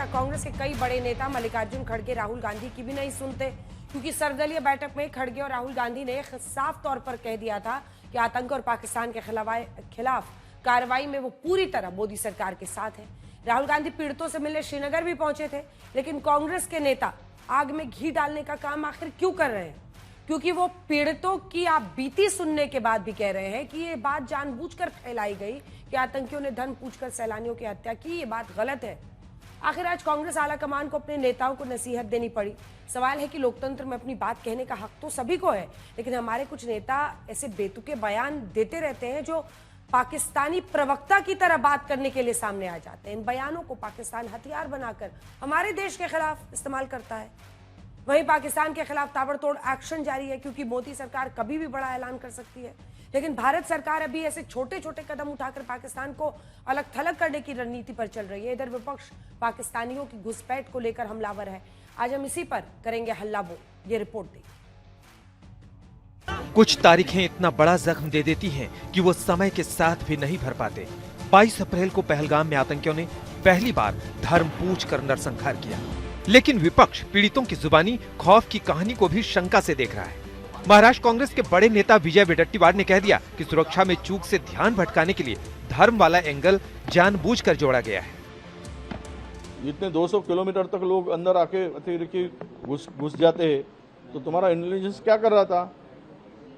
कांग्रेस के कई बड़े नेता मल्लिकार्जुन खड़गे राहुल गांधी की भी नहीं सुनते, क्योंकि सर्वदलीय बैठक में खड़गे और राहुल गांधी ने साफ तौर पर कह दिया था कि आतंक और पाकिस्तान के खिलाफ कार्रवाई में वो पूरी तरह मोदी सरकार के साथ है। राहुल गांधी पीड़ितों से मिलने श्रीनगर भी पहुंचे थे, लेकिन कांग्रेस के नेता आग में घी डालने का काम आखिर क्यों कर रहे हैं? क्योंकि वो पीड़ितों की आप बीती सुनने के बाद भी कह रहे हैं कि ये बात जानबूझकर फैलाई गई कि आतंकियों ने धन पूछकर सैलानियों की हत्या की, ये बात गलत है। आखिर आज कांग्रेस आलाकमान को अपने नेताओं को नसीहत देनी पड़ी। सवाल है कि लोकतंत्र में अपनी बात कहने का हक तो सभी को है, लेकिन हमारे कुछ नेता ऐसे बेतुके बयान देते रहते हैं जो पाकिस्तानी प्रवक्ता की तरह बात करने के लिए सामने आ जाते हैं। इन बयानों को पाकिस्तान हथियार बनाकर हमारे देश के खिलाफ इस्तेमाल करता है। वहीं पाकिस्तान के खिलाफ ताबड़तोड़ एक्शन जारी है, क्योंकि मोदी सरकार कभी भी बड़ा ऐलान कर सकती है, लेकिन भारत सरकार अभी ऐसे छोटे छोटे कदम उठाकर पाकिस्तान को अलग थलग करने की रणनीति पर चल रही है। इधर विपक्ष पाकिस्तानियों की घुसपैठ को लेकर हमलावर है। आज हम इसी पर करेंगे हल्ला बोल। ये रिपोर्ट देखिए। कुछ तारीखें इतना बड़ा जख्म दे देती हैं कि वो समय के साथ भी नहीं भर पाते। 22 अप्रैल को पहलगाम में आतंकियों ने पहली बार धर्म पूछकर नरसंहार किया, लेकिन विपक्ष पीड़ितों की जुबानी खौफ की कहानी को भी शंका से देख रहा है। महाराष्ट्र कांग्रेस के बड़े नेता विजय वडेट्टीवार ने कह दिया कि सुरक्षा में चूक से ध्यान भटकाने के लिए धर्म वाला एंगल जानबूझकर जोड़ा गया है। इतने 200 किलोमीटर तक लोग अंदर आके अतिरेकी घुस जाते हैं, तो तुम्हारा इंटेलिजेंस क्या कर रहा था?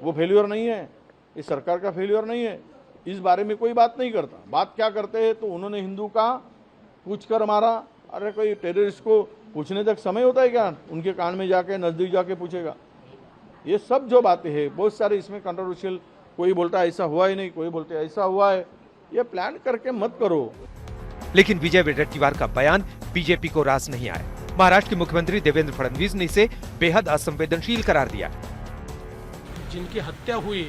वो फेल्योर नहीं है, इस सरकार का फेल्योर नहीं है। इस बारे में कोई बात नहीं करता। बात क्या करते हैं तो उन्होंने हिंदू का पूछ कर मारा। अरे कोई टेररिस्ट को पूछने तक समय होता है क्या? उनके कान में जाके नजदीक जाके पूछेगा। ये सब जो बातें हैं बहुत सारे इसमें कंट्रोवर्शियल, कोई बोलता है ऐसा हुआ ही नहीं, कोई बोलते है ऐसा हुआ है। ये प्लान करके मत करो। लेकिन विजय वडेट्टीवार का बयान बीजेपी को रास नहीं आया। महाराष्ट्र के मुख्यमंत्री देवेंद्र फडणवीस ने इसे बेहद असंवेदनशील करार दिया। जिनकी हत्या हुई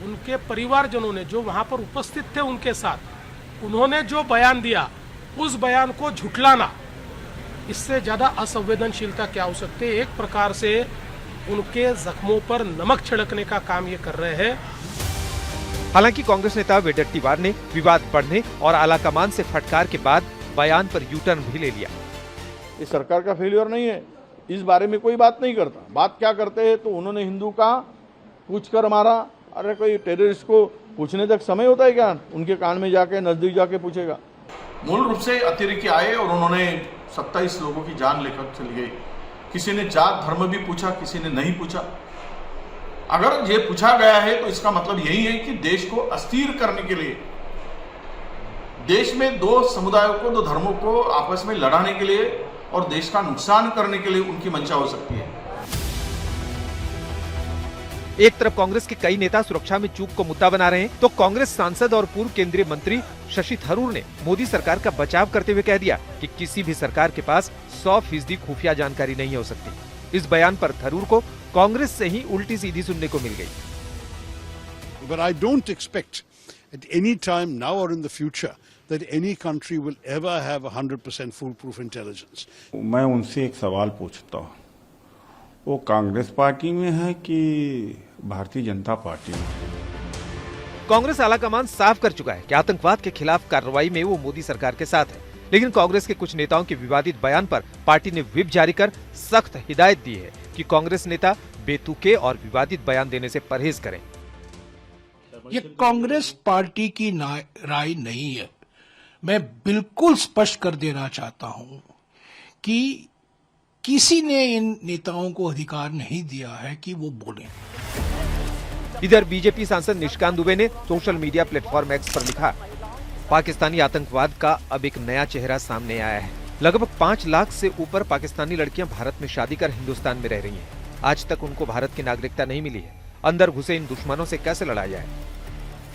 उनके परिवारजनों ने जो वहां पर उपस्थित थे उनके साथ, उन्होंने जो बयान दिया उस बयान को झुठलाना, इससे ज्यादा असंवेदनशीलता क्या हो सकती है? एक प्रकार से उनके जख्मों पर नमक छिड़कने का काम ये कर रहे हैं। हालांकि कांग्रेस नेता वडेट्टीवार ने विवाद बढ़ने और आलाकमान से फटकार के बाद बयान पर यू टर्न भी ले लिया। इस सरकार का फेल्योर नहीं है, इस बारे में कोई बात नहीं करता। बात क्या करते हैं तो उन्होंने हिंदू का पूछ कर मारा। अरे कोई टेररिस्ट को पूछने तक समय होता है क्या? उनके कान में जाके नजदीक जाके पूछेगा। मूल रूप से अतिरेकी आए और उन्होंने 27 लोगों की जान लेकर चली गई। किसी ने जात धर्म भी पूछा, किसी ने नहीं पूछा। अगर ये पूछा गया है तो इसका मतलब यही है कि देश को अस्थिर करने के लिए, देश में दो समुदायों को, दो धर्मों को आपस में लड़ाने के लिए और देश का नुकसान करने के लिए उनकी मंशा हो सकती है। एक तरफ कांग्रेस के कई नेता सुरक्षा में चूक को मुद्दा बना रहे हैं, तो कांग्रेस सांसद और पूर्व केंद्रीय मंत्री शशि थरूर ने मोदी सरकार का बचाव करते हुए कह दिया कि किसी भी सरकार के पास 100% खुफिया जानकारी नहीं हो सकती। इस बयान पर थरूर को कांग्रेस से ही उल्टी सीधी सुनने को मिल गई। But I don't expect at any time now or in the future that any country will ever have 100% foolproof intelligence. मैं उनसे एक सवाल पूछता हूँ, वो कांग्रेस पार्टी में है कि भारतीय जनता पार्टी में? कांग्रेस आलाकमान साफ कर चुका है कि आतंकवाद के खिलाफ कार्रवाई में वो मोदी सरकार के साथ है, लेकिन कांग्रेस के कुछ नेताओं के विवादित बयान पर पार्टी ने व्हिप जारी कर सख्त हिदायत दी है कि कांग्रेस नेता बेतुके और विवादित बयान देने से परहेज करें। ये कांग्रेस पार्टी की राय नहीं है। मैं बिल्कुल स्पष्ट कर देना चाहता हूं कि किसी ने इन नेताओं को अधिकार नहीं दिया है कि वो बोलें। इधर बीजेपी सांसद निशिकांत दुबे ने सोशल मीडिया प्लेटफॉर्म एक्स पर लिखा, पाकिस्तानी आतंकवाद का अब एक नया चेहरा सामने आया है। लगभग 5 लाख से ऊपर पाकिस्तानी लड़कियां भारत में शादी कर हिंदुस्तान में रह रही हैं। आज तक उनको भारत की नागरिकता नहीं मिली है। अंदर घुसे इन दुश्मनों से कैसे लड़ा जाए?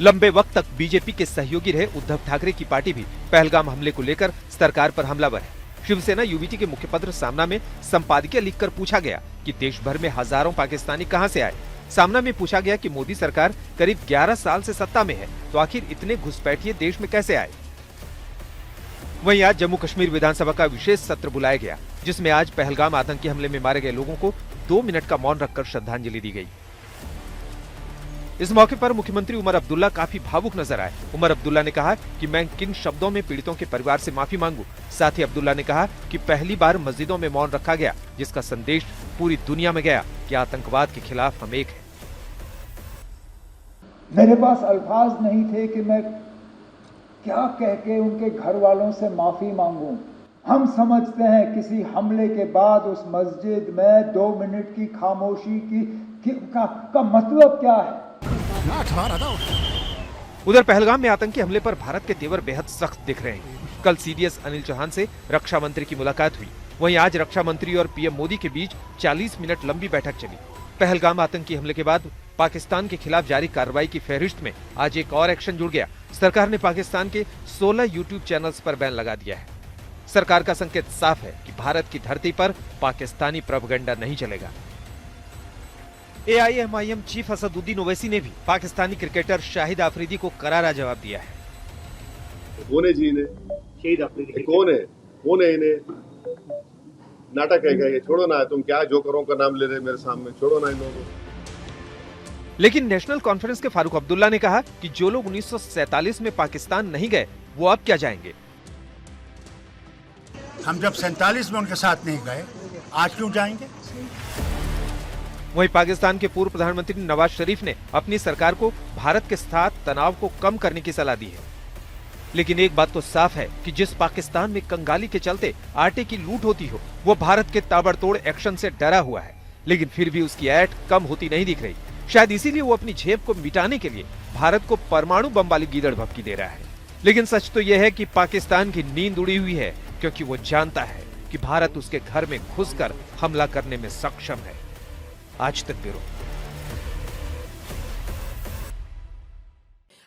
लंबे वक्त तक बीजेपी के सहयोगी रहे उद्धव ठाकरे की पार्टी भी पहलगाम हमले को लेकर सरकार पर हमलावर है। शिवसेना यूवीटी के मुखपत्र सामना में संपादकीय लिखकर पूछा गया कि देश भर में हजारों पाकिस्तानी कहां से आए। सामना में पूछा गया कि मोदी सरकार करीब 11 साल से सत्ता में है, तो आखिर इतने घुसपैठिए देश में कैसे आए? वहीं आज जम्मू कश्मीर विधानसभा का विशेष सत्र बुलाया गया, जिसमें आज पहलगाम आतंकी हमले में मारे गए लोगों को 2 मिनट का मौन रखकर श्रद्धांजलि दी गई। इस मौके पर मुख्यमंत्री उमर अब्दुल्ला काफी भावुक नजर आए। उमर अब्दुल्ला ने कहा कि मैं किन शब्दों में पीड़ितों के परिवार से माफी मांगू। साथ ही अब्दुल्ला ने कहा कि पहली बार मस्जिदों में मौन रखा गया, जिसका संदेश पूरी दुनिया में गया कि आतंकवाद के खिलाफ हम एक हैं। मेरे पास अल्फाज नहीं थे कि मैं क्या कह के उनके घर वालों से माफी मांगूं। हम समझते हैं किसी हमले के बाद उस मस्जिद में 2 मिनट की खामोशी का मतलब क्या है। उधर पहलगाम में आतंकी हमले पर भारत के तेवर बेहद सख्त दिख रहे हैं। कल सीडीएस अनिल चौहान से रक्षा मंत्री की मुलाकात हुई। वहीं आज रक्षा मंत्री और पीएम मोदी के बीच 40 मिनट लंबी बैठक चली। पहलगाम आतंकी हमले के बाद पाकिस्तान के खिलाफ जारी कार्रवाई की फहरिस्त में आज एक और एक्शन जुड़ गया। सरकार ने पाकिस्तान के 16 यूट्यूब चैनल्स पर बैन लगा दिया है। सरकार का संकेत साफ है कि भारत की धरती पर पाकिस्तानी प्रोपेगेंडा नहीं चलेगा। एआईएमआईएम चीफ असदुद्दीन ओवैसी ने भी पाकिस्तानी क्रिकेटर शाहिद आफरीदी को करारा जवाब दिया है। कौन है जी ने? शाहिद आफरीदी कौन है इन्हें? नाटक है क्या ये? छोड़ो ना, तुम क्या जोकरों का नाम ले रहे मेरे सामने, छोड़ो ना इन लोगों को। लेकिन नेशनल कॉन्फ्रेंस के फारूक अब्दुल्ला ने कहा कि जो लोग 1947 में पाकिस्तान नहीं गए वो अब क्या जाएंगे। हम जब 47 में उनके साथ नहीं गए, आज क्यों जाएंगे? वहीं पाकिस्तान के पूर्व प्रधानमंत्री नवाज शरीफ ने अपनी सरकार को भारत के साथ तनाव को कम करने की सलाह दी है। लेकिन एक बात तो साफ है कि जिस पाकिस्तान में कंगाली के चलते आटे की लूट होती हो, वो भारत के ताबड़तोड़ एक्शन से डरा हुआ है। लेकिन फिर भी उसकी ऐठ कम होती नहीं दिख रही। शायद इसीलिए वो अपनी झेप को मिटाने के लिए भारत को परमाणु बम वाली गीदड़ भभकी दे रहा है। लेकिन सच तो यह है कि पाकिस्तान की नींद उड़ी हुई है, क्योंकि वो जानता है कि भारत उसके घर में घुसकर हमला करने में सक्षम है। आज तक ब्यूरो।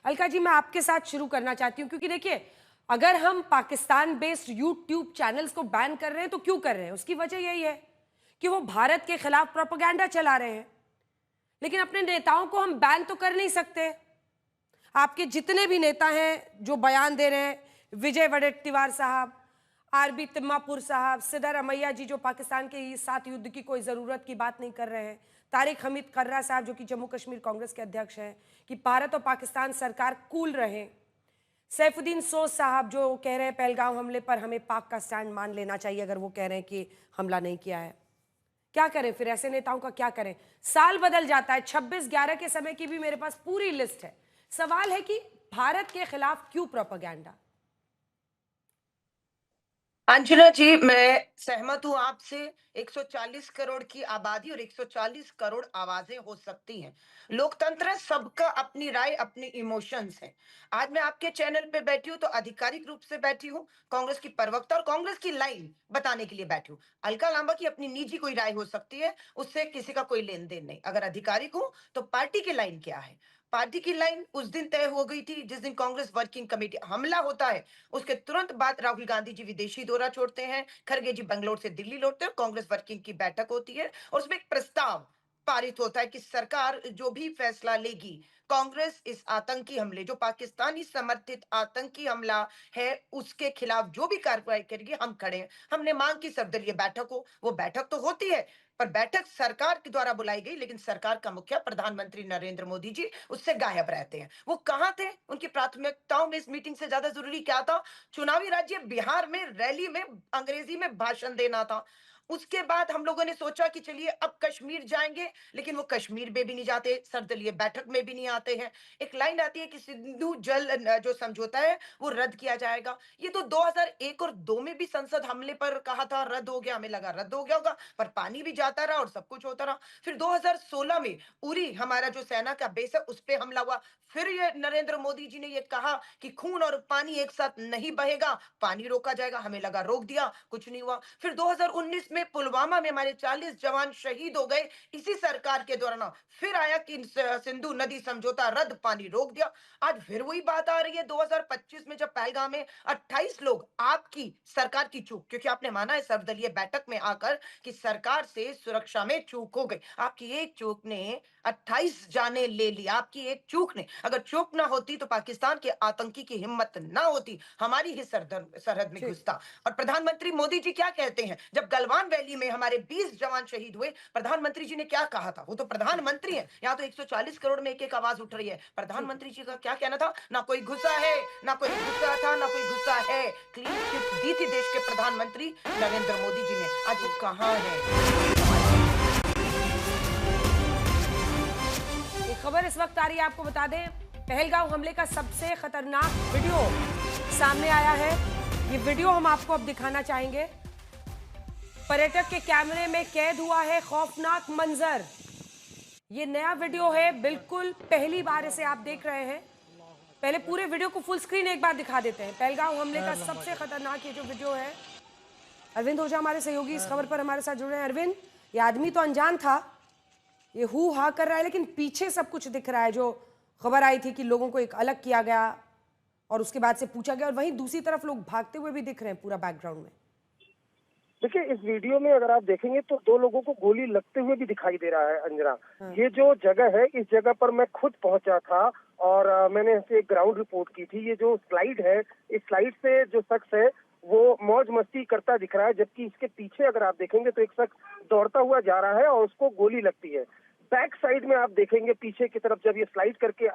अलका जी, मैं आपके साथ शुरू करना चाहती हूं, क्योंकि देखिए, अगर हम पाकिस्तान बेस्ड यूट्यूब चैनल्स को बैन कर रहे हैं तो क्यों कर रहे हैं? उसकी वजह यही है कि वो भारत के खिलाफ प्रोपेगेंडा चला रहे हैं। लेकिन अपने नेताओं को हम बैन तो कर नहीं सकते। आपके जितने भी नेता हैं जो बयान दे रहे हैं, विजय वडेट्टीवार साहब, आरबी तिम्मापुर साहब, सिद्धार रमैया जी जो पाकिस्तान के साथ युद्ध की कोई ज़रूरत की बात नहीं कर रहे हैं, तारिक हमीद कर्रा साहब जो कि जम्मू कश्मीर कांग्रेस के अध्यक्ष हैं, कि भारत और पाकिस्तान सरकार कूल रहे, सैफुद्दीन सोज साहब जो कह रहे हैं पहलगाम हमले पर हमें पाक का स्टैंड मान लेना चाहिए अगर वो कह रहे हैं कि हमला नहीं किया है। क्या करें फिर? ऐसे नेताओं का क्या करें? साल बदल जाता है। 26/11 के समय की भी मेरे पास पूरी लिस्ट है। सवाल है कि भारत के खिलाफ क्यों प्रोपेगेंडा? अंजना जी, मैं सहमत हूं आपसे। 140 करोड़ की आबादी और 140 करोड़ आवाजें हो सकती हैं। लोकतंत्र है, सबका अपनी राय, अपनी इमोशंस है। आज मैं आपके चैनल पे बैठी हूं तो आधिकारिक रूप से बैठी हूं, कांग्रेस की प्रवक्ता और कांग्रेस की लाइन बताने के लिए बैठी हूं। अलका लांबा की अपनी निजी कोई राय हो सकती है, उससे किसी का कोई लेन देन नहीं। अगर आधिकारिक हूं तो पार्टी की लाइन क्या है? पार्टी की लाइन उस दिन तय हो गई थी जिस दिन कांग्रेस वर्किंग कमेटी हमला होता है, उसके तुरंत बाद राहुल गांधी जी विदेशी दौरा छोड़ते हैं, खड़गे जी बेंगलोर से दिल्ली लौटते हैं, कांग्रेस वर्किंग की बैठक होती है और उसमें एक प्रस्ताव पारित होता है कि सरकार जो भी फैसला लेगी, कांग्रेस इस आतंकी हमले, जो पाकिस्तानी समर्थित आतंकी हमला है, उसके खिलाफ जो भी कार्रवाई करेगी, हम खड़े हैं। हमने मांग की सर्वदलीय बैठक हो, वो बैठक तो होती है पर बैठक सरकार के द्वारा बुलाई गई, लेकिन सरकार का मुखिया प्रधानमंत्री नरेंद्र मोदी जी उससे गायब रहते हैं। वो कहां थे? उनकी प्राथमिकताओं में इस मीटिंग से ज्यादा जरूरी क्या था? चुनावी राज्य बिहार में रैली में अंग्रेजी में भाषण देना था। उसके बाद हम लोगों ने सोचा कि चलिए अब कश्मीर जाएंगे, लेकिन वो कश्मीर में भी नहीं जाते, सर्वदलीय बैठक में भी नहीं आते हैं। एक लाइन आती है कि सिंधु जल जो समझौता है वो रद्द किया जाएगा। ये तो 2001 और 2 में भी संसद हमले पर कहा था रद्द हो गया, हमें लगा रद्द हो गया होगा, पर पानी भी जाता रहा और सब कुछ होता रहा। फिर 2016 में उरी हमारा जो सेना का बेस है उस पर हमला हुआ। फिर ये नरेंद्र मोदी जी ने ये कहा कि खून और पानी एक साथ नहीं बहेगा, पानी रोका जाएगा, हमें लगा रोक दिया, कुछ नहीं हुआ। फिर 2019 में पुलवामा में हमारे 40 जवान शहीद हो गए, इसी सरकार के दौरान फिर आया कि सिंधु नदी समझौता रद्द, पानी रोक दिया। आज फिर वही बात आ रही है 2025 में, जब पहलगाम में 28 लोग, आपकी सरकार की चूक, क्योंकि आपने माना है सर्वदलीय बैठक में आकर कि सरकार से सुरक्षा में चूक हो गई। आपकी एक चूक ने 28 जाने ले ली, आपकी एक चूक ने। अगर चूक ना होती तो पाकिस्तान के आतंकी की हिम्मत ना होती, हमारी ही सरहद में घुसता। और प्रधानमंत्री मोदी जी क्या कहते हैं, जब गलवान गलवान वैली में हमारे 20 जवान शहीद हुए, प्रधानमंत्री जी ने क्या कहा था? वो तो प्रधानमंत्री है, यहाँ तो 140 करोड़ में एक आवाज उठ रही है। प्रधानमंत्री जी का क्या कहना था? ना कोई गुस्सा है, ना कोई गुस्सा था, ना कोई गुस्सा है। क्लीन चिट दी थी देश के प्रधानमंत्री नरेंद्र मोदी जी ने। आज वो कहां है? खबर इस वक्त आ रही है, आपको बता दें, पहलगांव हमले का सबसे खतरनाक वीडियो सामने आया है। ये वीडियो हम आपको अब दिखाना चाहेंगे। पर्यटक के कैमरे में कैद हुआ है खौफनाक मंजर। ये नया वीडियो है, बिल्कुल पहली बार इसे आप देख रहे हैं। पहले पूरे वीडियो को फुल स्क्रीन एक बार दिखा देते हैं। पहलगांव हमले का सबसे खतरनाक ये जो वीडियो है, अरविंद ओझा हमारे सहयोगी इस खबर पर हमारे साथ जुड़ रहे हैं। अरविंद, ये आदमी तो अनजान था, ये हु हा कर रहा है, लेकिन पीछे सब कुछ दिख रहा है। जो खबर आई थी कि लोगों को एक अलग किया गया और उसके बाद से पूछा गया, और वहीं दूसरी तरफ लोग भागते हुए भी दिख रहे हैं पूरा बैकग्राउंड में। देखिए, इस वीडियो में अगर आप देखेंगे तो 2 लोगों को गोली लगते हुए भी दिखाई दे रहा है अंजना। ये जो जगह है, इस जगह पर मैं खुद पहुंचा था और मैंने ऐसे एक ग्राउंड रिपोर्ट की थी। ये जो स्लाइड है, इस स्लाइड से जो शख्स है वो मौज मस्ती करता दिख रहा है, जबकि इसके पीछे अगर आप देखेंगे तो एक शख्स दौड़ता हुआ जा रहा है और उसको गोली लगती है। बैक साइड में आप देखेंगे पीछे की तरफ जब ये स्लाइड करके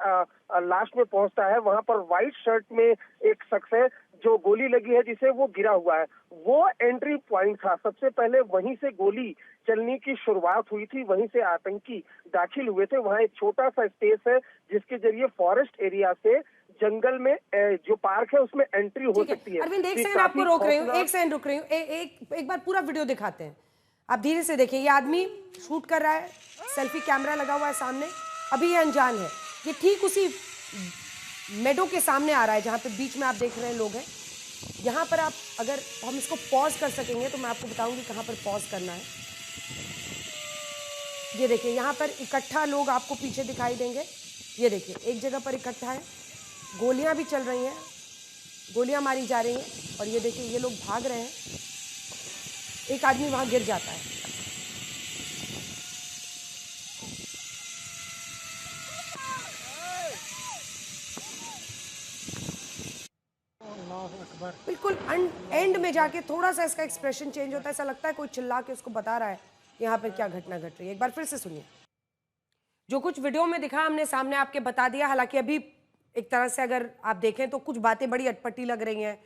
लास्ट में पहुंचता है, वहां पर व्हाइट शर्ट में एक शख्स है जो गोली लगी है, जिसे वो गिरा हुआ है। वो एंट्री पॉइंट था। सबसे पहले वहीं से गोली चलने की शुरुआत हुई थी, वहीं से आतंकी दाखिल हुए थे। वहाँ एक छोटा सा स्पेस है जिसके जरिए फॉरेस्ट एरिया से जंगल में जो पार्क है उसमें एंट्री हो सकती है। अरविंद, एक सेकंड आपको रोक रही हूँ, एक सेकंड रुक रही हूँ। एक बार पूरा वीडियो दिखाते हैं, आप धीरे से देखिए। ये आदमी शूट कर रहा है, सेल्फी कैमरा लगा हुआ है सामने। अभी ये अनजान है, ये ठीक उसी मेडो के सामने आ रहा है जहां पे बीच में आप देख रहे हैं लोग हैं। यहाँ पर आप, अगर हम इसको पॉज कर सकेंगे तो मैं आपको बताऊंगी कहाँ पर पॉज करना है। ये देखिए, यहाँ पर इकट्ठा लोग आपको पीछे दिखाई देंगे। ये देखिए, एक जगह पर इकट्ठा है, गोलियां भी चल रही हैं, गोलियां मारी जा रही हैं, और ये देखिए ये लोग भाग रहे हैं। एक आदमी वहां गिर जाता है। बिल्कुल एंड में जाके थोड़ा सा इसका एक्सप्रेशन चेंज होता है, ऐसा लगता है कोई चिल्ला के उसको बता रहा है यहाँ पर क्या घटना घट रही है। एक बार फिर से सुनिए। जो कुछ वीडियो में दिखा हमने सामने आपके बता दिया। हालांकि अभी एक तरह से अगर आप देखें तो कुछ बातें बड़ी अटपटी लग रही हैं,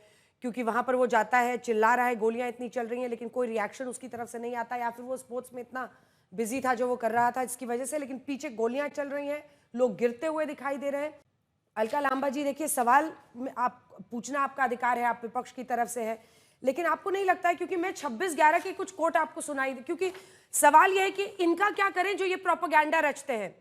क्योंकि वहां पर वो जाता है, चिल्ला रहा है, गोलियां इतनी चल रही हैं, लेकिन कोई रिएक्शन उसकी तरफ से नहीं आता, या फिर वो स्पोर्ट्स में इतना बिजी था जो वो कर रहा था इसकी वजह से। लेकिन पीछे गोलियां चल रही हैं, लोग गिरते हुए दिखाई दे रहे हैं। अलका लांबा जी, देखिए, सवाल आप पूछना आपका अधिकार है, आप विपक्ष की तरफ से है, लेकिन आपको नहीं लगता है, क्योंकि मैं 26/11 की कुछ कोट आपको सुनाई, क्योंकि सवाल यह है कि इनका क्या करें जो ये प्रोपेगेंडा रचते हैं।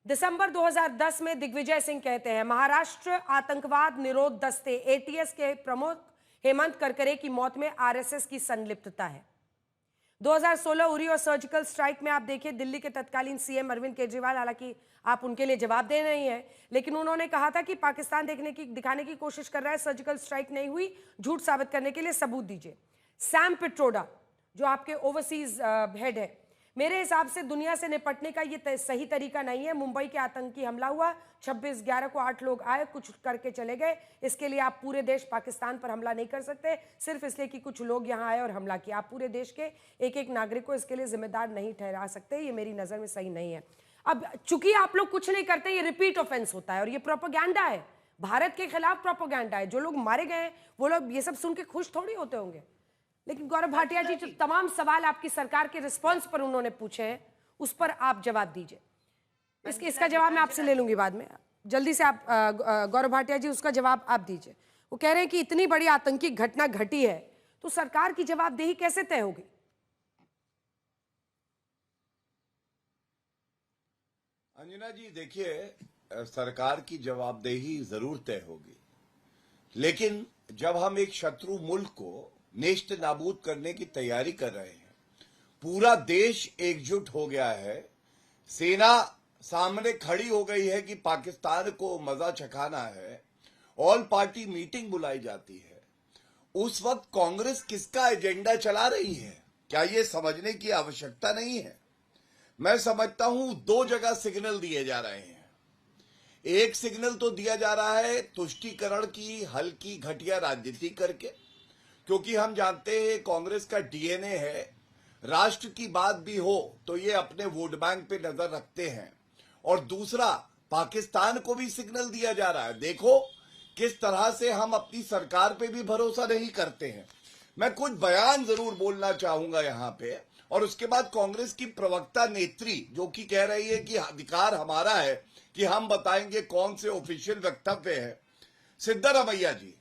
दिसंबर 2010 में दिग्विजय सिंह कहते हैं, महाराष्ट्र आतंकवाद निरोध दस्ते एटीएस के प्रमुख हेमंत करकरे की मौत में आरएसएस की संलिप्तता है। 2016 उरी और सर्जिकल स्ट्राइक में आप देखिए, दिल्ली के तत्कालीन सीएम अरविंद केजरीवाल, हालांकि आप उनके लिए जवाब दे नहीं है, लेकिन उन्होंने कहा था कि पाकिस्तान दिखाने की कोशिश कर रहा है, सर्जिकल स्ट्राइक नहीं हुई, झूठ साबित करने के लिए सबूत दीजिए। सैम पिट्रोडा, जो आपके ओवरसीज हेड है, मेरे हिसाब से दुनिया से निपटने का ये सही तरीका नहीं है। मुंबई के आतंकी हमला हुआ, 26/11 को 8 लोग आए, कुछ करके चले गए। इसके लिए आप पूरे देश पाकिस्तान पर हमला नहीं कर सकते सिर्फ इसलिए कि कुछ लोग यहाँ आए और हमला किया। आप पूरे देश के एक एक नागरिक को इसके लिए जिम्मेदार नहीं ठहरा सकते। ये मेरी नज़र में सही नहीं है। अब चूंकि आप लोग कुछ नहीं करते, ये रिपीट ऑफेंस होता है और ये प्रोपेगेंडा है, भारत के खिलाफ प्रोपेगेंडा है। जो लोग मारे गए हैं वो लोग ये सब सुन के खुश थोड़ी होते होंगे। लेकिन गौरव भाटिया जी, जो तमाम सवाल आपकी सरकार के रिस्पांस पर उन्होंने पूछे हैं, उस पर आप जवाब दीजिए। इसका जवाब मैं आपसे ले लूंगी बाद में। जल्दी से आप गौरव भाटिया जी, उसका जवाब आप दीजिए। वो कह रहे हैं कि इतनी बड़ी आतंकी घटना घटी है तो सरकार की जवाबदेही कैसे तय होगी? अंजना जी, देखिए, सरकार की जवाबदेही जरूर तय होगी, लेकिन जब हम एक शत्रु मुल्क को नेस्त नाबूद करने की तैयारी कर रहे हैं, पूरा देश एकजुट हो गया है, सेना सामने खड़ी हो गई है कि पाकिस्तान को मजा चखाना है, ऑल पार्टी मीटिंग बुलाई जाती है, उस वक्त कांग्रेस किसका एजेंडा चला रही है, क्या ये समझने की आवश्यकता नहीं है? मैं समझता हूं 2 जगह सिग्नल दिए जा रहे हैं। एक सिग्नल तो दिया जा रहा है तुष्टीकरण की हल्की घटिया राजनीति करके, क्योंकि हम जानते हैं कांग्रेस का डीएनए है राष्ट्र की बात भी हो तो ये अपने वोट बैंक पे नजर रखते हैं। और दूसरा, पाकिस्तान को भी सिग्नल दिया जा रहा है, देखो किस तरह से हम अपनी सरकार पे भी भरोसा नहीं करते हैं। मैं कुछ बयान जरूर बोलना चाहूंगा यहाँ पे, और उसके बाद कांग्रेस की प्रवक्ता नेत्री जो कि कह रही है कि अधिकार हमारा है कि हम बताएंगे कौन से ऑफिशियल वक्तव्य है। सिद्धारमैया जी,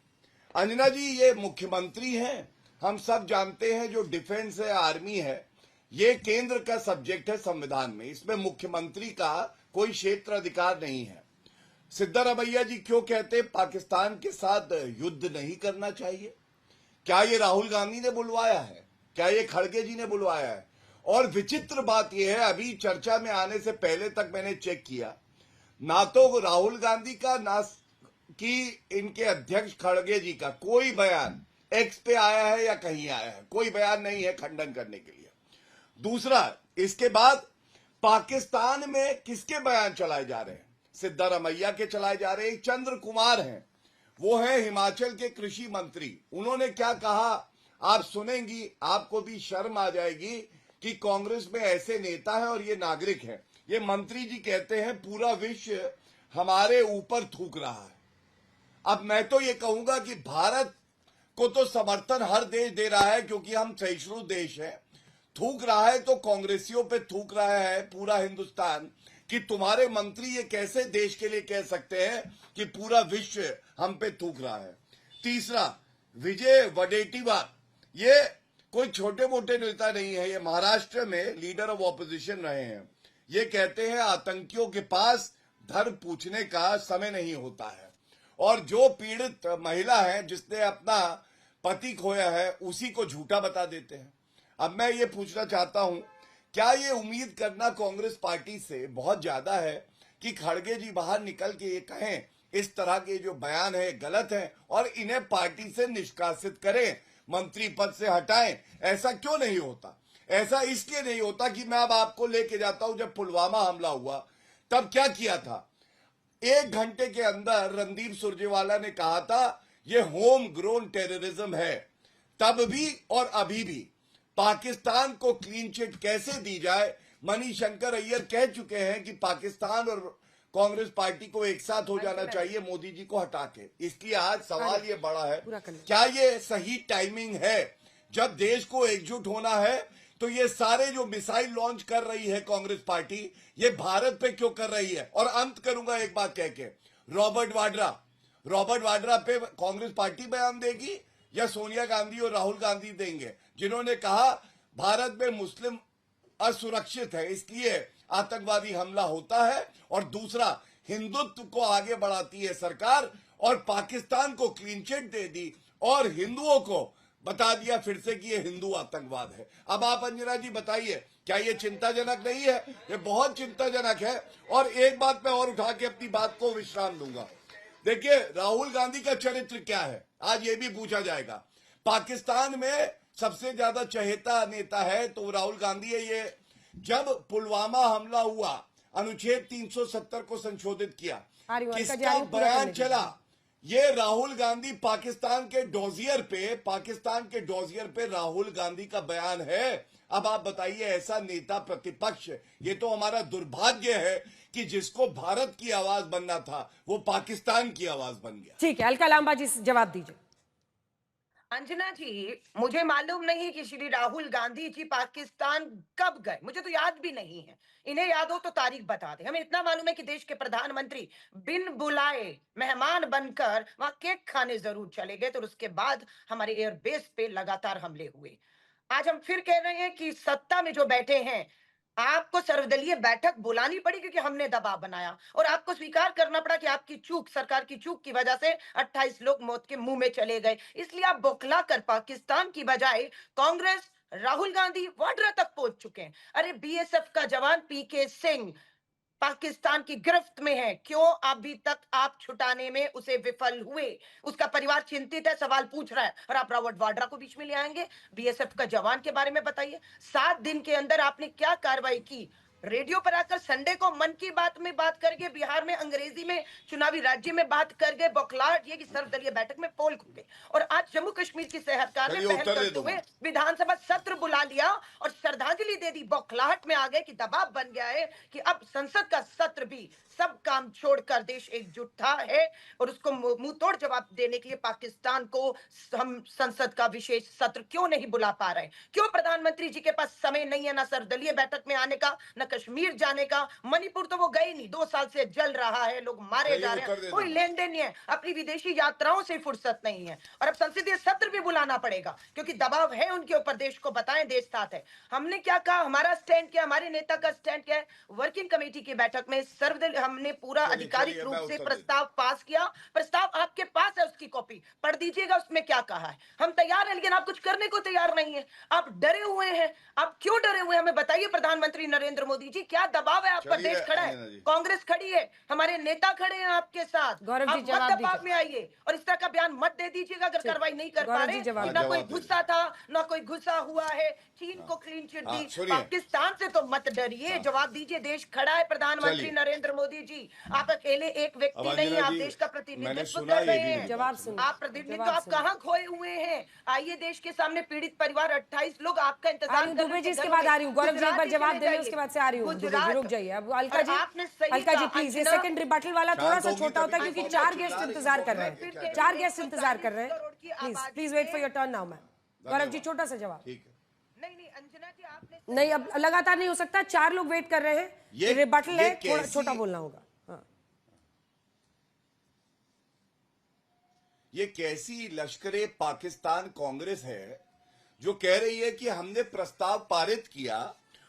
अंजना जी ये मुख्यमंत्री हैं, हम सब जानते हैं, जो डिफेंस है, आर्मी है, ये केंद्र का सब्जेक्ट है संविधान में, इसमें मुख्यमंत्री का कोई क्षेत्र अधिकार नहीं है। सिद्धारमैया जी क्यों कहते पाकिस्तान के साथ युद्ध नहीं करना चाहिए? क्या ये राहुल गांधी ने बुलवाया है? क्या ये खड़गे जी ने बुलवाया है? और विचित्र बात यह है, अभी चर्चा में आने से पहले तक मैंने चेक किया, ना तो राहुल गांधी का ना कि इनके अध्यक्ष खड़गे जी का कोई बयान एक्स पे आया है या कहीं आया है, कोई बयान नहीं है खंडन करने के लिए। दूसरा, इसके बाद पाकिस्तान में किसके बयान चलाए जा रहे हैं? सिद्धारमैया के चलाए जा रहे हैं। चंद्र कुमार हैं, वो है हिमाचल के कृषि मंत्री, उन्होंने क्या कहा आप सुनेंगी, आपको भी शर्म आ जाएगी कि कांग्रेस में ऐसे नेता हैं और ये नागरिक हैं। ये मंत्री जी कहते हैं पूरा विश्व हमारे ऊपर थूक रहा है। अब मैं तो ये कहूंगा कि भारत को तो समर्थन हर देश दे रहा है क्योंकि हम सहिष्णु देश है, थूक रहा है तो कांग्रेसियों पे थूक रहा है पूरा हिंदुस्तान कि तुम्हारे मंत्री ये कैसे देश के लिए कह सकते हैं कि पूरा विश्व हम पे थूक रहा है। तीसरा, विजय वडेट्टीवार, ये कोई छोटे मोटे नेता नहीं है, ये महाराष्ट्र में लीडर ऑफ ऑपोजिशन रहे हैं। ये कहते हैं आतंकियों के पास धर्म पूछने का समय नहीं होता है, और जो पीड़ित महिला है जिसने अपना पति खोया है उसी को झूठा बता देते हैं। अब मैं ये पूछना चाहता हूं, क्या ये उम्मीद करना कांग्रेस पार्टी से बहुत ज्यादा है कि खड़गे जी बाहर निकल के ये कहें इस तरह के जो बयान है गलत है और इन्हें पार्टी से निष्कासित करें, मंत्री पद से हटाएं? ऐसा क्यों नहीं होता? ऐसा इसलिए नहीं होता कि मैं अब आपको लेके जाता हूं, जब पुलवामा हमला हुआ तब क्या किया था, 1 घंटे के अंदर रणदीप सुरजेवाला ने कहा था ये होम ग्रोन टेररिज्म है। तब भी और अभी भी पाकिस्तान को क्लीन चिट कैसे दी जाए, मणिशंकर अय्यर कह चुके हैं कि पाकिस्तान और कांग्रेस पार्टी को एक साथ हो जाना चाहिए मोदी जी को हटा के। इसलिए आज सवाल ये बड़ा है, क्या ये सही टाइमिंग है? जब देश को एकजुट होना है तो ये सारे जो मिसाइल लॉन्च कर रही है कांग्रेस पार्टी, ये भारत पे क्यों कर रही है? और अंत करूंगा एक बात कह के, रॉबर्ट वाड्रा पे कांग्रेस पार्टी बयान देगी या सोनिया गांधी और राहुल गांधी देंगे, जिन्होंने कहा भारत में मुस्लिम असुरक्षित है इसलिए आतंकवादी हमला होता है, और दूसरा हिंदुत्व को आगे बढ़ाती है सरकार, और पाकिस्तान को क्लीन चिट दे दी और हिंदुओं को बता दिया फिर से कि ये हिंदू आतंकवाद है। अब आप अंजना जी बताइए, क्या ये चिंताजनक नहीं है? ये बहुत चिंताजनक है। और एक बात मैं और उठा के अपनी बात को विश्राम दूंगा। देखिए, राहुल गांधी का चरित्र क्या है आज ये भी पूछा जाएगा। पाकिस्तान में सबसे ज्यादा चहेता नेता है तो राहुल गांधी है। ये जब पुलवामा हमला हुआ, अनुच्छेद 370 को संशोधित किया, किसका बयान चला? ये राहुल गांधी पाकिस्तान के डोजियर पे राहुल गांधी का बयान है। अब आप बताइए, ऐसा नेता प्रतिपक्ष, ये तो हमारा दुर्भाग्य है कि जिसको भारत की आवाज बनना था वो पाकिस्तान की आवाज बन गया। ठीक है, अलका लांबा जी जवाब दीजिए। अंजना जी, मुझे मालूम नहीं कि श्री राहुल गांधी जी पाकिस्तान कब गए, मुझे तो याद भी नहीं है। इन्हें याद हो तो तारीख बता दे। हमें इतना मालूम है कि देश के प्रधानमंत्री बिन बुलाए मेहमान बनकर वहां केक खाने जरूर चले गए, तो उसके बाद हमारे एयरबेस पे लगातार हमले हुए। आज हम फिर कह रहे हैं कि सत्ता में जो बैठे हैं, आपको सर्वदलीय बैठक बुलानी पड़ी क्योंकि हमने दबाव बनाया, और आपको स्वीकार करना पड़ा कि आपकी चूक, सरकार की चूक की वजह से 28 लोग मौत के मुंह में चले गए। इसलिए आप बौखला कर पाकिस्तान की बजाय कांग्रेस, राहुल गांधी, वाड्रा तक पहुंच चुके हैं। अरे बीएसएफ का जवान पीके सिंह पाकिस्तान की गिरफ्त में है, क्यों अभी तक आप छुटाने में उसे विफल हुए? उसका परिवार चिंतित है, सवाल पूछ रहा है, और आप रॉबर्ट वाड्रा को बीच में ले आएंगे? बीएसएफ का जवान के बारे में बताइए, 7 दिन के अंदर आपने क्या कार्रवाई की? रेडियो पर आकर संडे को मन की बात में बात करके बिहार में अंग्रेजी में चुनावी राज्य में बात कर गए, बौखलाहट ये कि सर्वदलीय बैठक में पोल खुले। और आज जम्मू कश्मीर की सरकार ने पहल करते हुए विधानसभा सत्र बुला लिया और श्रद्धांजलि दे दी। बौखलाहट में आ गए कि दबाव बन गया है कि अब संसद का सत्र भी सब काम छोड़कर देश एकजुट था है और उसको मुंह तोड़ जवाब देने के लिए पाकिस्तान को हम संसद का विशेष सत्र क्यों नहीं बुला पा रहे? क्यों प्रधानमंत्री जी के पास समय नहीं है ना सर्वदलीय बैठक में आने का, न कश्मीर जाने का? मणिपुर तो वो गए नहीं, 2 साल से जल रहा है, लोग मारे जा रहे हैं, कोई लेन देन नहीं है, अपनी विदेशी यात्राओं से फुर्सत नहीं है और अब संसदीय सत्र भी बुलाना पड़ेगा क्योंकि दबाव है उनके ऊपर। देश को बताएं देश साथ है। हमने क्या कहा, हमारा स्टैंड क्या, हमारे नेता का स्टैंड क्या है? वर्किंग कमेटी की बैठक में सर्वदलीय हमने पूरा आधिकारिक रूप से प्रस्ताव पास किया। प्रस्ताव आपके पास है, उसकी कॉपी पढ़ दीजिएगा, उसमें क्या कहा है। हम तैयार हैं लेकिन आप कुछ करने को तैयार नहीं है, आप डरे हुए हैं। आप क्यों डरे हुए हैं हमें बताइए प्रधानमंत्री नरेंद्र मोदी जी, क्या दबाव है आप पर? देश खड़ा है, कांग्रेस खड़ी है, हमारे नेता खड़े हैं आपके साथ। गौरव जी आप मत दबाव में आइए और इस तरह का बयान मत दे दीजिएगा अगर कार्रवाई नहीं कर पा रहे। ना कोई गुस्सा था ना कोई गुस्सा हुआ है, चीन को क्लीन चिट दी, पाकिस्तान से तो मत डरिए, जवाब दीजिए। देश खड़ा है, प्रधानमंत्री नरेंद्र मोदी जी, आप अकेले एक व्यक्ति नहीं है, आप देश का प्रतिनिधित्व कर रहे हैं। जवाब सुन, आप प्रतिनिधित्व, आप कहाँ खोए हुए हैं? आइए देश के सामने पीड़ित परिवार 28 लोग आपका इंतजार। दुबे जी इसके बाद आ रही हूँ, गौरव जी एक बार जवाब दे लें उसके बाद से आ रही हूँ। दुबे जी रुक जाइए, अब अलका जी प्लीज, ये सेकंड रिबटल वाला थोड़ा सा छोटा होता है क्योंकि 4 गेस्ट इंतजार कर रहे हैं, 4 गेस्ट इंतजार कर रहे हैं। Please wait for your turn now ma'am. Gaurav ji छोटा सा जवाब। नहीं अंजना जी, आपने नहीं, अब लगातार नहीं हो सकता, 4 लोग वेट कर रहे हैं, ये रिबटल है, थोड़ा छोटा बोलना होगा। ये कैसी लश्करे पाकिस्तान कांग्रेस है जो कह रही है कि हमने प्रस्ताव पारित किया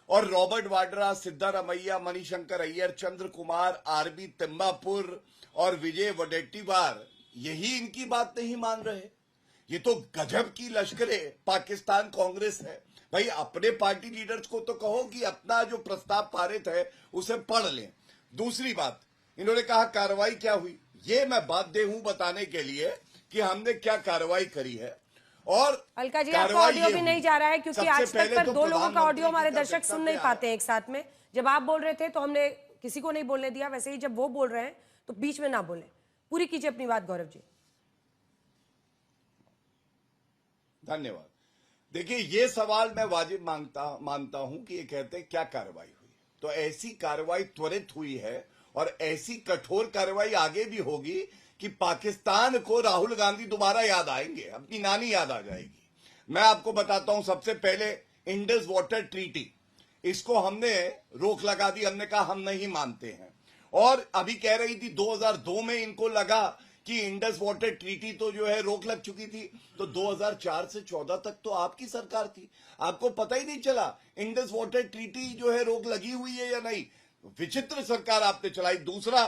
और रॉबर्ट वाड्रा, सिद्धारमैया, मणिशंकर अय्यर, चंद्र कुमार, आरबी तिम्मापुर और विजय वडेट्टीवार यही इनकी बात नहीं मान रहे। ये तो गजब की लश्करे पाकिस्तान कांग्रेस है। भाई अपने पार्टी लीडर्स को तो कहो कि अपना जो प्रस्ताव पारित है उसे पढ़ लें। दूसरी बात, इन्होंने कहा कार्रवाई क्या हुई, ये मैं बाध्य हूं बताने के लिए कि हमने क्या कार्रवाई करी है। और अलका जी आपका ऑडियो भी नहीं जा रहा है क्योंकि आज तक पर 2 लोगों का ऑडियो हमारे दर्शक सुन नहीं पाते एक साथ में। जब आप बोल रहे थे तो हमने किसी को नहीं बोलने दिया, वैसे ही जब वो बोल रहे हैं तो बीच में ना बोले। पूरी कीजिए अपनी बात गौरव जी। धन्यवाद। देखिए ये सवाल मैं वाजिब मानता हूं कि ये कहते हैं क्या कार्रवाई हुई, तो ऐसी कार्रवाई त्वरित हुई है और ऐसी कठोर कार्रवाई आगे भी होगी कि पाकिस्तान को राहुल गांधी दोबारा याद आएंगे, अपनी नानी याद आ जाएगी। मैं आपको बताता हूं, सबसे पहले इंडस वाटर ट्रीटी, इसको हमने रोक लगा दी, हमने कहा हम नहीं मानते हैं। और अभी कह रही थी 2002 में इनको लगा कि इंडस वाटर ट्रीटी तो जो है रोक लग चुकी थी, तो 2004 से 14 तक तो आपकी सरकार थी, आपको पता ही नहीं चला इंडस वाटर ट्रीटी जो है रोक लगी हुई है या नहीं। विचित्र सरकार आपने चलाई। दूसरा,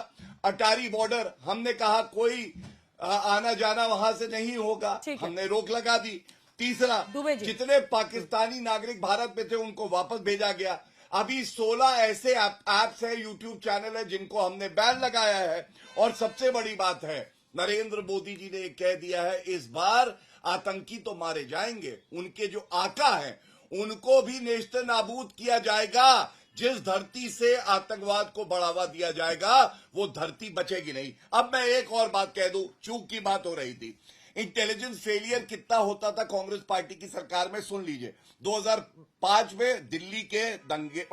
अटारी बॉर्डर, हमने कहा कोई आना जाना वहां से नहीं होगा, हमने रोक लगा दी। तीसरा, जितने पाकिस्तानी नागरिक भारत में थे उनको वापस भेजा गया। अभी 16 ऐसे ऐप्स है, यूट्यूब चैनल है जिनको हमने बैन लगाया है। और सबसे बड़ी बात है, नरेंद्र मोदी जी ने कह दिया है इस बार आतंकी तो मारे जाएंगे, उनके जो आका हैं उनको भी नेस्त नाबूद किया जाएगा। जिस धरती से आतंकवाद को बढ़ावा दिया जाएगा वो धरती बचेगी नहीं। अब मैं एक और बात कह दूं, चूक की बात हो रही थी, इंटेलिजेंस फेलियर कितना होता था कांग्रेस पार्टी की सरकार में, सुन लीजिए। 2005 में दिल्ली के दंगे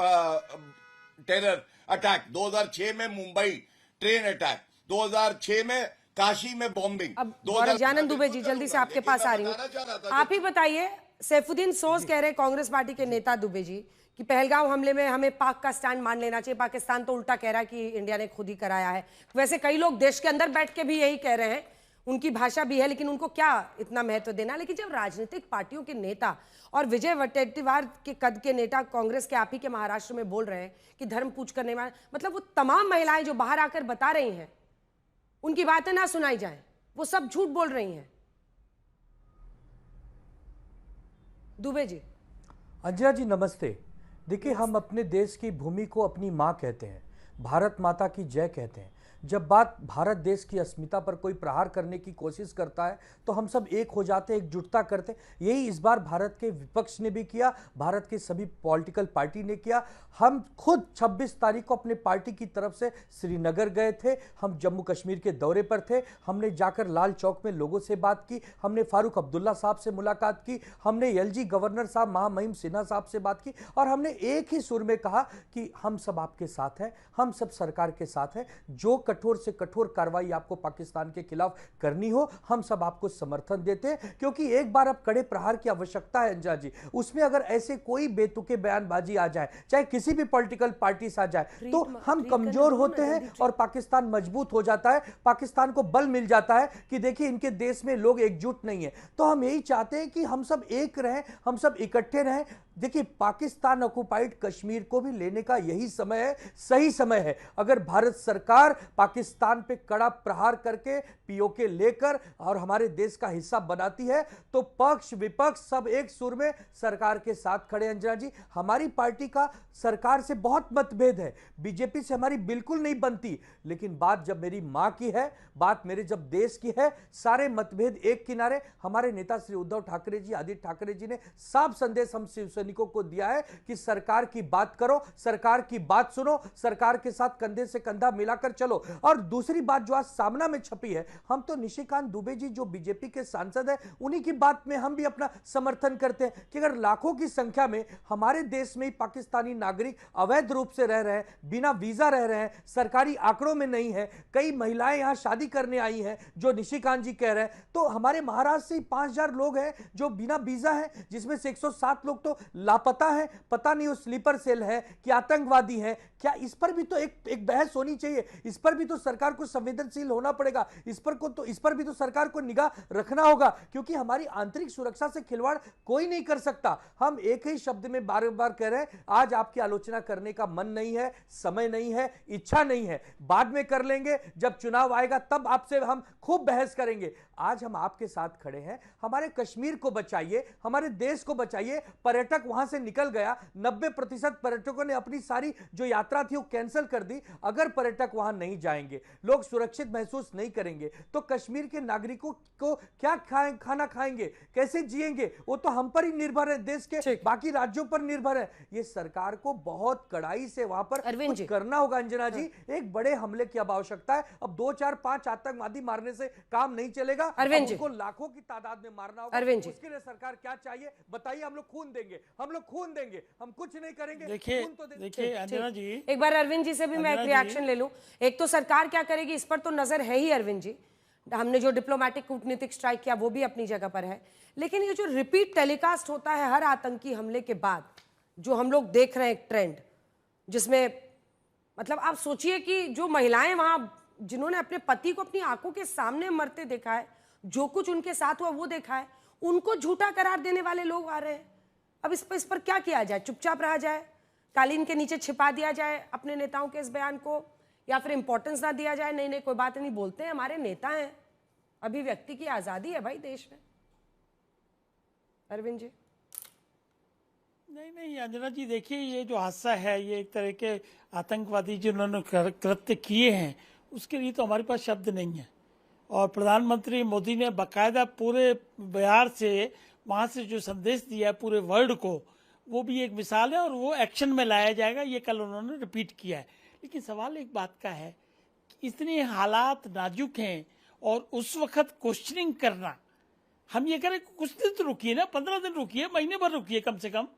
टेरर अटैक, 2006 में मुंबई ट्रेन अटैक, 2006 में काशी में बॉम्बिंग। अब जानन दुबे जी जल्दी से आपके पास आ रही हूँ, आप ही बताइए। सैफुद्दीन सोज कह रहे कांग्रेस पार्टी के नेता दुबे जी कि पहलगाम हमले में हमें पाक का स्टैंड मान लेना चाहिए, पाकिस्तान तो उल्टा कह रहा है कि इंडिया ने खुद ही कराया है। वैसे कई लोग देश के अंदर बैठ के भी यही कह रहे हैं, उनकी भाषा भी है, लेकिन उनको क्या इतना महत्व देना। लेकिन जब राजनीतिक पार्टियों के नेता और विजय वडेट्टीवार के कद के नेता कांग्रेस के आप ही के महाराष्ट्र में बोल रहे हैं कि धर्म पूछ करने वाले, मतलब वो तमाम महिलाएं जो बाहर आकर बता रही हैं उनकी बातें ना सुनाई जाएं, वो सब झूठ बोल रही हैं। दुबे जी। अंजना जी नमस्ते। देखिए हम अपने देश की भूमि को अपनी माँ कहते हैं, भारत माता की जय कहते हैं, जब बात भारत देश की अस्मिता पर कोई प्रहार करने की कोशिश करता है तो हम सब एक हो जाते, एकजुटता करते। यही इस बार भारत के विपक्ष ने भी किया, भारत के सभी पॉलिटिकल पार्टी ने किया। हम खुद 26 तारीख को अपने पार्टी की तरफ से श्रीनगर गए थे, हम जम्मू कश्मीर के दौरे पर थे, हमने जाकर लाल चौक में लोगों से बात की, हमने फारूक अब्दुल्ला साहब से मुलाकात की, हमने एलजी गवर्नर साहब महामहिम सिन्हा साहब से बात की और हमने एक ही सुर में कहा कि हम सब आपके साथ हैं, हम सब सरकार के साथ हैं। जो कठोर से कठोर कार्रवाई आपको पाकिस्तान के खिलाफ करनी हो, हम सब आपको समर्थन देते हैं, क्योंकि एक बार अब कड़े प्रहार की आवश्यकता है अंजना जी। उसमें अगर ऐसे कोई बेतुके बयानबाजी आ जाए, चाहे किसी भी पॉलिटिकल पार्टी से आ जाए, तो हम कमजोर होते हैं और पाकिस्तान मजबूत हो जाता है, पाकिस्तान को बल मिल जाता है कि देखिए इनके देश में लोग एकजुट नहीं है। तो हम यही चाहते हैं कि हम सब एक रहें, हम सब इकट्ठे रहें। देखिए पाकिस्तान ऑक्युपाइड कश्मीर को भी लेने का यही समय है, सही समय है। अगर भारत सरकार पाकिस्तान पे कड़ा प्रहार करके पीओके लेकर और हमारे देश का हिस्सा बनाती है तो पक्ष विपक्ष सब एक सुर में सरकार के साथ खड़े। अंजना जी, हमारी पार्टी का सरकार से बहुत मतभेद है, बीजेपी से हमारी बिल्कुल नहीं बनती, लेकिन बात जब मेरी मां की है, बात मेरे जब देश की है, सारे मतभेद एक किनारे। हमारे नेता श्री उद्धव ठाकरे जी, आदित्य ठाकरे जी ने साफ संदेश हम शिवसैनिकों को दिया है कि सरकार की बात करो, सरकार की बात सुनो, सरकार के साथ कंधे से कंधा मिलाकर चलो। और दूसरी बात जो आज सामना में छपी है, हम तो निशिकांत दुबे जी जो बीजेपी के सांसद है, उन्हीं की बात में हम भी अपना समर्थन करते हैं कि अगर लाखों की संख्या में हमारे देश में पाकिस्तानी नागरिक अवैध रूप से रह रहे हैं, बिना वीजा रह रहे हैं, सरकारी आंकड़ों में नहीं है, कई महिलाएं यहां शादी करने आई हैं जो निशिकांत जी कह रहे हैं, तो हमारे महाराष्ट्र से 5000 लोग हैं जो बिना वीजा हैं, जिसमें से 107 लोग तो लापता हैं, पता नहीं वो स्लीपर सेल है कि आतंकवादी हैं क्या। इस पर भी तो एक बहस होनी चाहिए, इस पर भी तो सरकार को संवेदनशील होना पड़ेगा, इस पर भी तो सरकार को निगाह रखना होगा, क्योंकि हमारी आंतरिक सुरक्षा से खिलवाड़ कोई नहीं कर सकता। हम एक ही शब्द में बार बार कह रहे हैं, आज आपकी आलोचना करने का मन नहीं है, समय नहीं है, इच्छा नहीं है, बाद में कर लेंगे, जब चुनाव आएगा तब आपसे हम खूब बहस करेंगे। आज हम आपके साथ खड़े हैं, हमारे कश्मीर को बचाइए, हमारे देश को बचाइए। पर्यटक वहां से निकल गया, 90% पर्यटकों ने अपनी सारी जो यात्रा थी वो कैंसिल कर दी। अगर पर्यटक वहां नहीं जाएंगे, लोग सुरक्षित महसूस नहीं करेंगे, तो कश्मीर के नागरिकों को क्या खाना खाएंगे, कैसे जिएंगे, वो तो हम पर ही निर्भर है, देश के बाकी राज्यों पर निर्भर है। ये सरकार को बहुत कड़ाई से वहां पर कुछ करना होगा अंजना जी। एक बड़े हमले की अब आवश्यकता है। अब 2 4 5 आतंकवादी मारने से काम नहीं चलेगा, उनको लाखों की तादाद में मारना होगा। उसके लिए सरकार क्या चाहिए बताइए? हम लोग खून देंगे, हम लोग खून देंगे, हम कुछ नहीं करेंगे। देखिए अंजना जी, एक बार अरविंद जी से भी मैं एक रिएक्शन ले लूं। एक तो सरकार क्या करेगी इस पर तो नजर है ही अरविंद जी, हमने जो डिप्लोमेटिक कूटनीतिक स्ट्राइक किया वो भी अपनी जगह पर है, लेकिन ये जो रिपीट टेलीकास्ट होता है हर आतंकी हमले के बाद, जो हम लोग देख रहे हैं एक ट्रेंड, जिसमें मतलब आप सोचिए कि जो महिलाएं वहां जिन्होंने अपने पति को अपनी आंखों के सामने मरते देखा है, जो कुछ उनके साथ हुआ वो देखा है, उनको झूठा करार देने वाले लोग आ रहे हैं। अब इस पर क्या किया जाए? चुपचाप रहा जाए, कालीन के नीचे छिपा दिया जाए अपने नेताओं के इस बयान को, या फिर इंपॉर्टेंस ना दिया जाए? नहीं कोई बात नहीं, बोलते हैं, हमारे नेता हैं, अभिव्यक्ति की आजादी है भाई देश में। अरविंद जी। नहीं अंजना जी, देखिए ये जो हादसा है, ये एक तरह के आतंकवादी जिन्होंने कृत्य किए हैं, उसके लिए तो हमारे पास शब्द नहीं है। और प्रधानमंत्री मोदी ने बाकायदा पूरे बिहार से वहाँ से जो संदेश दिया है पूरे वर्ल्ड को, वो भी एक मिसाल है और वो एक्शन में लाया जाएगा, ये कल उन्होंने रिपीट किया है। लेकिन सवाल एक बात का है कि इतने हालात नाजुक हैं और उस वक्त क्वेश्चनिंग करना, हम ये करें कुछ दिन तो रुकिए ना, 15 दिन रुकिए, महीने भर रुकिए कम से कम,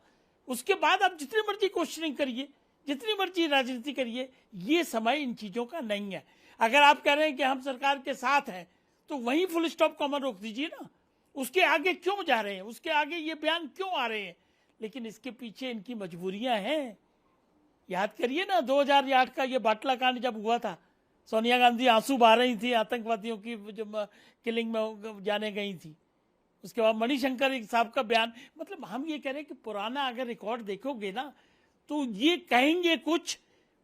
उसके बाद आप जितनी मर्जी क्वेश्चनिंग करिए, जितनी मर्जी राजनीति करिए, ये समय इन चीजों का नहीं है। अगर आप कह रहे हैं कि हम सरकार के साथ हैं तो वहीं फुल स्टॉप कॉमा रोक दीजिए ना, उसके आगे क्यों जा रहे हैं, उसके आगे ये बयान क्यों आ रहे हैं? लेकिन इसके पीछे इनकी मजबूरियां हैं। याद करिए ना 2008 का ये बाटला कांड जब हुआ था, सोनिया गांधी आंसू बहा रही थी आतंकवादियों की जो किलिंग में जाने गई थी, उसके बाद मणिशंकर साहब का बयान, मतलब हम ये कह रहे हैं कि पुराना अगर रिकॉर्ड देखोगे ना तो ये कहेंगे कुछ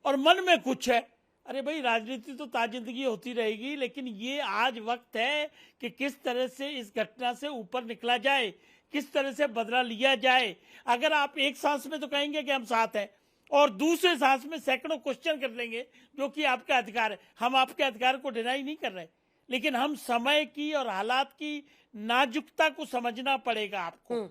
और मन में कुछ है। अरे भाई, राजनीति तो ताजिंदगी होती रहेगी, लेकिन ये आज वक्त है कि किस तरह से इस घटना से ऊपर निकला जाए, किस तरह से बदला लिया जाए। अगर आप एक सांस में तो कहेंगे कि हम साथ हैं और दूसरे सांस में सैकड़ों क्वेश्चन कर लेंगे, जो कि आपका अधिकार है। हम आपके अधिकार को डिनाई नहीं कर रहे, लेकिन हम समय की और हालात की नाजुकता को समझना पड़ेगा आपको।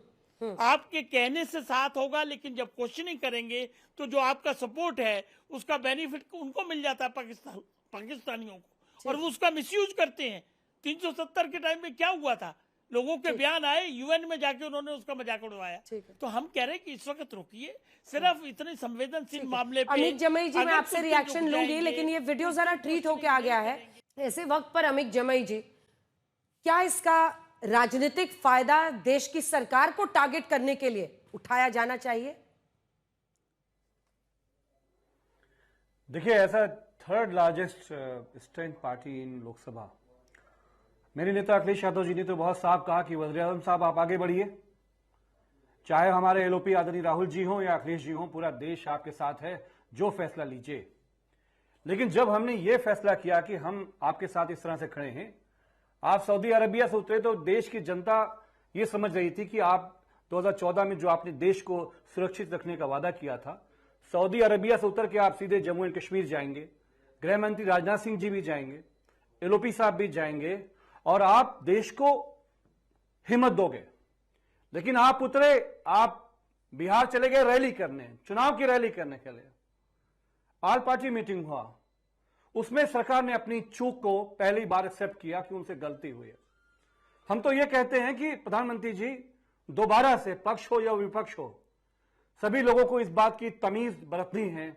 आपके कहने से साथ होगा, लेकिन जब क्वेश्चनिंग करेंगे तो जो आपका सपोर्ट है उसका बेनिफिट उनको मिल जाता है पाकिस्तानियों को, और वो उसका मिसयूज करते हैं। 370 के टाइम में क्या हुआ था, लोगों के बयान आए, यूएन में जाके उन्होंने उसका मजाक उड़वाया। तो हम कह रहे हैं कि इस वक्त रुकिए, सिर्फ इतने संवेदनशील मामले पे। अमित जमई जी, मैं आपसे रिएक्शन लूंगी, लेकिन ये वीडियो जरा ट्वीट होके आ गया है ऐसे वक्त पर। अमित जमई जी, क्या इसका राजनीतिक फायदा देश की सरकार को टारगेट करने के लिए उठाया जाना चाहिए? देखिए, ऐसा थर्ड लार्जेस्ट स्ट्रेंथ पार्टी इन लोकसभा, मेरे नेता अखिलेश यादव जी ने तो बहुत साफ कहा कि वज़ीर-ए-आज़म साहब आप आगे बढ़िए, चाहे हमारे एलओपी आदरणीय राहुल जी हों या अखिलेश जी हों, पूरा देश आपके साथ है, जो फैसला लीजिए। लेकिन जब हमने ये फैसला किया कि हम आपके साथ इस तरह से खड़े हैं, आप सऊदी अरबिया से उतरे तो देश की जनता ये समझ रही थी कि आप 2014 में जो आपने देश को सुरक्षित रखने का वादा किया था, सऊदी अरबिया से उतर के आप सीधे जम्मू एंड कश्मीर जाएंगे, गृह मंत्री राजनाथ सिंह जी भी जाएंगे, एलओपी साहब भी जाएंगे और आप देश को हिम्मत दोगे। लेकिन आप उतरे, आप बिहार चले गए रैली करने, चुनाव की रैली करने के लिए। ऑल पार्टी मीटिंग हुआ, उसमें सरकार ने अपनी चूक को पहली बार एक्सेप्ट किया कि उनसे गलती हुई है। हम तो ये कहते हैं कि प्रधानमंत्री जी दोबारा से, पक्ष हो या विपक्ष हो, सभी लोगों को इस बात की तमीज बरतनी है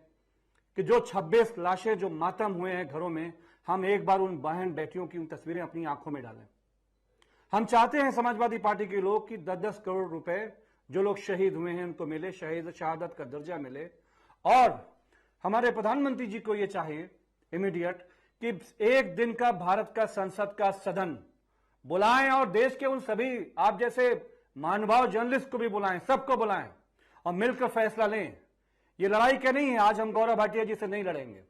कि जो 26 लाशें जो मातम हुए हैं घरों में, हम एक बार उन बहन बेटियों की उन तस्वीरें अपनी आंखों में डालें। हम चाहते हैं समाजवादी पार्टी के लोग कि 10-10 करोड़ रुपए जो लोग शहीद हुए हैं उनको मिले, शहादत का दर्जा मिले। और हमारे प्रधानमंत्री जी को यह चाहिए इमीडिएट कि एक दिन का भारत का संसद का सदन बुलाएं और देश के उन सभी आप जैसे महानुभाव जर्नलिस्ट को भी बुलाएं, सबको बुलाएं और मिलकर फैसला लें। ये लड़ाई क्या नहीं है, आज हम गौरव भाटिया जी से नहीं लड़ेंगे,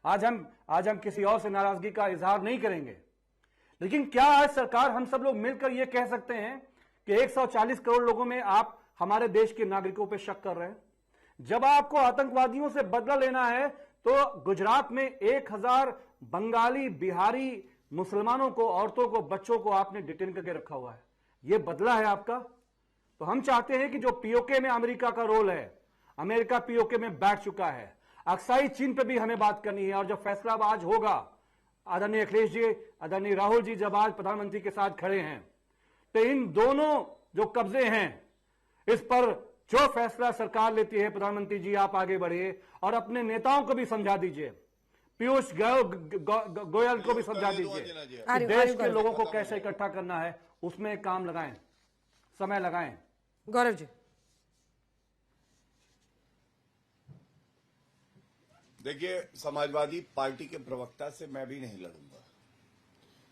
आज हम किसी और से नाराजगी का इजहार नहीं करेंगे। लेकिन क्या आज सरकार, हम सब लोग मिलकर यह कह सकते हैं कि 140 करोड़ लोगों में आप हमारे देश के नागरिकों पर शक कर रहे हैं? जब आपको आतंकवादियों से बदला लेना है तो गुजरात में 1000 बंगाली, बिहारी मुसलमानों को, औरतों को, बच्चों को आपने डिटेन करके रखा हुआ है। यह बदला है आपका? तो हम चाहते हैं कि जो पीओके में अमेरिका का रोल है, अमेरिका पीओके में बैठ चुका है, अक्साई चीन पे भी हमें बात करनी है। और जब फैसला आज होगा, आदरणीय अखिलेश जी, आदरणीय राहुल जी जब आज प्रधानमंत्री के साथ खड़े हैं, तो इन दोनों जो कब्जे हैं इस पर जो फैसला सरकार लेती है, प्रधानमंत्री जी आप आगे बढ़िए और अपने नेताओं को भी समझा दीजिए, पीयूष गोयल को भी समझा दीजिए कि देश के लोगों को कैसे इकट्ठा करना है, उसमें काम लगाएं, समय लगाएं। गौरव जी, देखिए, समाजवादी पार्टी के प्रवक्ता से मैं भी नहीं लड़ूंगा,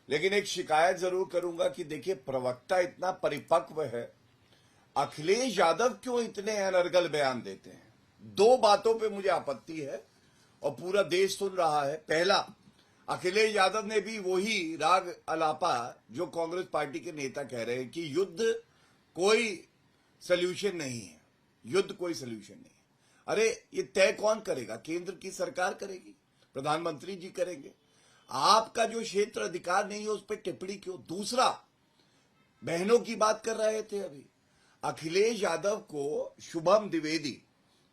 लेकिन एक शिकायत जरूर करूंगा कि देखिए, प्रवक्ता इतना परिपक्व है, अखिलेश यादव क्यों इतने अनर्गल बयान देते हैं? 2 बातों पे मुझे आपत्ति है और पूरा देश सुन रहा है। पहला, अखिलेश यादव ने भी वही राग अलापा जो कांग्रेस पार्टी के नेता कह रहे हैं कि युद्ध कोई सल्यूशन नहीं है, युद्ध कोई सल्यूशन नहीं है। अरे ये तय कौन करेगा? केंद्र की सरकार करेगी, प्रधानमंत्री जी करेंगे। आपका जो क्षेत्र अधिकार नहीं है उस पर टिप्पणी क्यों? दूसरा, बहनों की बात कर रहे थे अभी, अखिलेश यादव को शुभम द्विवेदी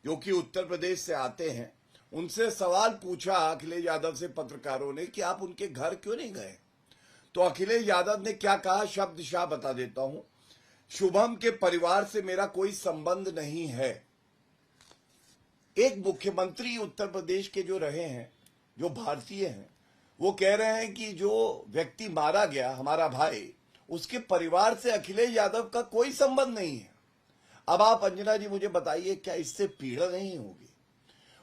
जो कि उत्तर प्रदेश से आते हैं, उनसे सवाल पूछा अखिलेश यादव से पत्रकारों ने कि आप उनके घर क्यों नहीं गए? तो अखिलेश यादव ने क्या कहा, शब्दशाह बता देता हूं, शुभम के परिवार से मेरा कोई संबंध नहीं है। एक मुख्यमंत्री उत्तर प्रदेश के जो रहे हैं, जो भारतीय हैं, वो कह रहे हैं कि जो व्यक्ति मारा गया हमारा भाई, उसके परिवार से अखिलेश यादव का कोई संबंध नहीं है। अब आप अंजना जी मुझे बताइए, क्या इससे पीड़ा नहीं होगी?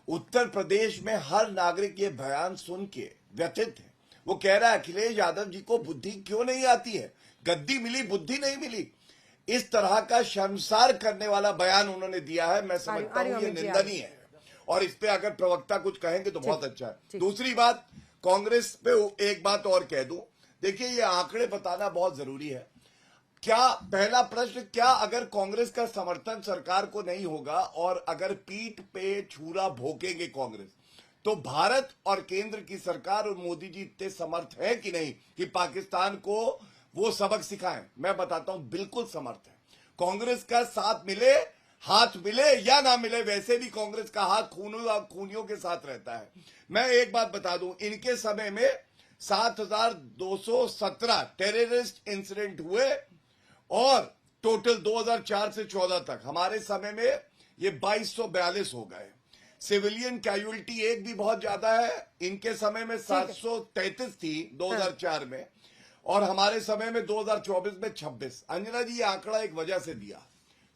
उत्तर प्रदेश में हर नागरिक ये बयान सुन के व्यथित है। वो कह रहा है अखिलेश यादव जी को बुद्धि क्यों नहीं आती है, गद्दी मिली, बुद्धि नहीं मिली। इस तरह का शर्मसार करने वाला बयान उन्होंने दिया है। मैं समझता हूं ये निंदनीय है और इस पे अगर प्रवक्ता कुछ कहेंगे तो बहुत अच्छा है। दूसरी बात, कांग्रेस पे एक बात और कह दूं, देखिए ये आंकड़े बताना बहुत जरूरी है। क्या पहला प्रश्न, क्या अगर कांग्रेस का समर्थन सरकार को नहीं होगा और अगर पीठ पे छुरा भोंकेंगे कांग्रेस, तो भारत और केंद्र की सरकार और मोदी जी इतने समर्थ है कि नहीं कि पाकिस्तान को वो सबक सिखाएं? मैं बताता हूं, बिल्कुल समर्थ है। कांग्रेस का साथ मिले, हाथ मिले या ना मिले, वैसे भी कांग्रेस का हाथ खूनियों के साथ रहता है। मैं एक बात बता दूं, इनके समय में 7,217 टेररिस्ट इंसिडेंट हुए और टोटल 2004 से 14 तक, हमारे समय में ये 2242 हो गए। सिविलियन कैजुअलिटी एक भी बहुत ज्यादा है, इनके समय में 733 थी 2004 में, और हमारे समय में 2024 में 26। अंजना जी, ये आंकड़ा एक वजह से दिया,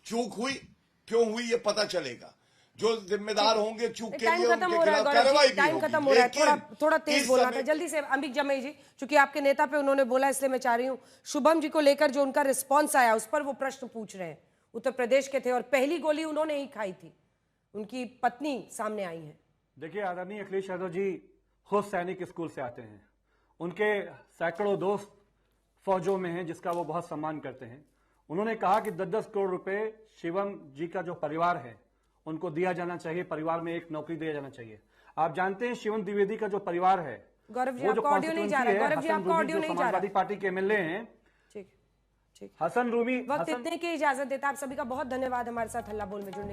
चूक हुई, क्यों हुई ये पता चलेगा। जो जिम्मेदार होंगे चूक के लिए, उनके खिलाफ कार्रवाई भी टाइम होगी। खत्म हो रहा है, लेकिन थोड़ा तेज इस बोलना समय- था। जल्दी से अमित जमई जी, चूंकि आपके नेता पे उन्होंने बोला, इसलिए मैं चाह रही हूँ शुभम जी को लेकर जो उनका रिस्पॉन्स आया उस पर वो प्रश्न पूछ रहे हैं। उत्तर प्रदेश के थे और पहली गोली उन्होंने ही खाई थी, उनकी पत्नी सामने आई है। देखिए, आदरणीय अखिलेश यादव जी खुद सैनिक स्कूल से आते हैं, उनके सैकड़ों दोस्त फौजों में हैं जिसका वो बहुत सम्मान करते हैं। उन्होंने कहा कि 10-10 करोड़ रुपए शिवम जी का जो परिवार है उनको दिया जाना चाहिए, परिवार में एक नौकरी दिया जाना चाहिए। आप जानते हैं शिवम द्विवेदी का जो परिवार है, गौरव जी वो जो आपका ऑडियो नहीं जा रहा है, constituency है, गौरव जी हसन आपका रूमी ऑडियो जो नहीं जा समाजवादी रहा। पार्टी के एमएलए हैं, ठीक ठीक, हसन रूमी, वक्त इतने की इजाजत देता। आप सभी का बहुत धन्यवाद हमारे साथ हल्ला बोल में जुड़ने के